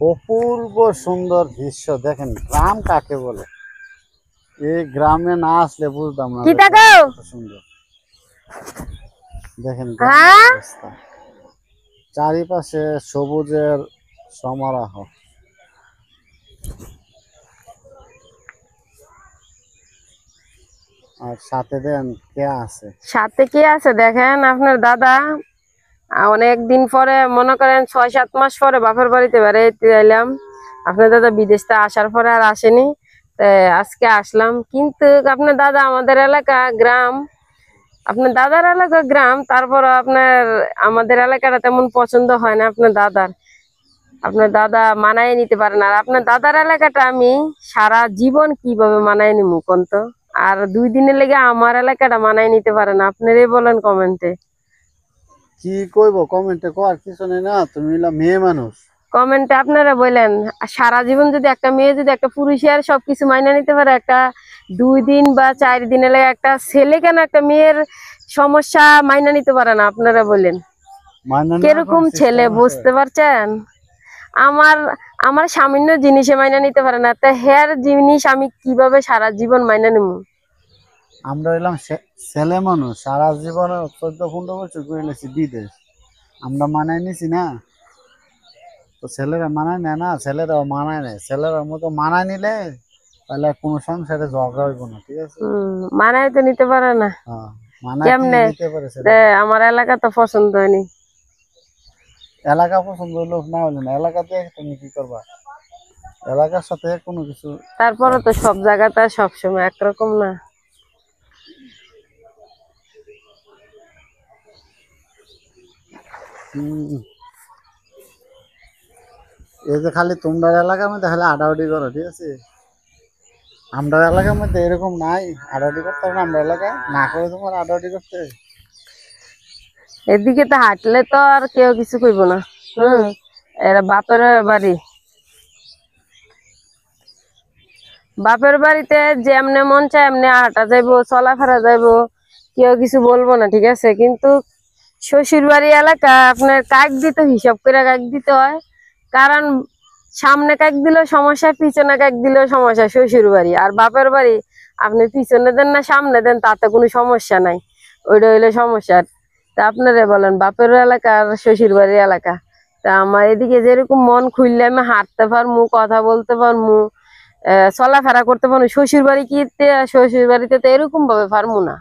অপূর্ব সুন্দর দৃশ্য দেখেন। গ্রাম কাকে বলে, এই গ্রামে না আসলে বুঝতাম না কি যে দেখো? গ্রাম কত সুন্দর। দেখেন গ্রামের হ্যাঁ, অবস্থা, চারিপাশে সবুজের সমারোহ। আর সাথে দেন কে আছে? সাথে কি আছে দেখেন আপনার দাদা। অনেক দিন পরে মনে করেন 6-7 মাস পরে বাপের বাড়িতে বেড়াইতে এলাম। আপনার দাদা বিদেশ থেকে আসার পরে আর আসেনি, আজকে আসলাম। কিন্তু আপনার দাদা আমাদের এলাকা গ্রাম, আপনার দাদার এলাকা গ্রাম, তারপর আপনার আমাদের এলাকাটা তেমন পছন্দ হয় না আপনার দাদার। আপনার দাদা মানায় নিতে পারে না। আর আপনার দাদার এলাকাটা আমি সারা জীবন কিভাবে মানায় নিমু কোন তো? আর 2 দিনের লেগে আমার এলাকাটা মানায় নিতে পারে না। আপনারাই বলেন কমেন্টে। কি কইব কমেন্টে কর কিছু নেই না, তুমি হইলা মেয়ে মানুষ। কমেন্টে আপনারা বলেন, সারা জীবন যদি একটা মেয়ে যদি একটা পুরুষের সবকিছু মাইনা নিতে পারে, একটা 2 দিন বা 4 দিনের লেগে একটা ছেলে কেন একটা মেয়ের সমস্যা মাইনা নিতে পারে না? আপনারা বলেন মানে না কোন কিরকম ছেলে, সিস্টেম আছে? বুঝতে পারছেন? আমার আমার সামান্য জিনিসে মাইনা নিতে পারে না, তা হেয়ার জিনিস আমি কিভাবে সারা জীবন মাইনা নিব? আমরা হইলাম ছেলে মানুষ, সারা জীবনে 14-15 বছর ঘুরে এসেছি বিদেশ, আমরা মানায় নিছি না। তো ছেলেরা মানায় নেয় না, ছেলেরাও মানায় নেয়। ছেলেরার মতো মানায় নিলে তাহলে কোনো সংসারে ঝগড়া হইব না, ঠিক আছে? মানায় তো নিতে পারে না। হ্যাঁ, মানায় কেমনে? নিতে পারে ছেলেরা। আমার এলাকা তো পছন্দ হয়নি। এলাকা পছন্দ হইলো না হইলো না, এলাকাতে তুমি কি করবা? এলাকার সাথে কোনো কিছু। তারপরে তো সব জায়গাতে সবসময় একরকম না। হম, এই যে খালি তোমরা এলাকার মধ্যে খালি আডাআডি করো, ঠিক আছে? আমরা এলাকার মধ্যে এরকম নাই, আডাআডি করতে হবে না। আমরা এলাকায় না করে তোমার আডাআডি করতে। এদিকে তো হাঁটলে তো আর কেউ কিছু কইব না। এরা বাপের বাড়ি, বাপের বাড়িতে যেমনে মন চায় এমনি হাঁটা যাইবো, চলাফেরা যাইবো, কেউ কিছু বলবো না, ঠিক আছে? কিন্তু শ্বশুর বাড়ি এলাকা আপনার কাক দিতে হিসাব করে কাক দিতে হয়। কারণ সামনে কাক দিলেও সমস্যা, পিছনে কাক দিলেও সমস্যা। শ্বশুর বাড়ি আর বাপের বাড়ি আপনি পিছনে দেন না সামনে দেন, তাতে কোনো সমস্যা নাই, ওইটা হইলে সমস্যা। তা আপনারা বলেন বাপের এলাকা আর শ্বশুর বাড়ির এলাকা। তা আমার এদিকে যেরকম মন খুললে আমি হাঁটতে পারমু, কথা বলতে পারমু, চলাফেরা করতে পারবো, শ্বশুর বাড়ি কি শ্বশুর বাড়িতে তো এরকম ভাবে পারবো না।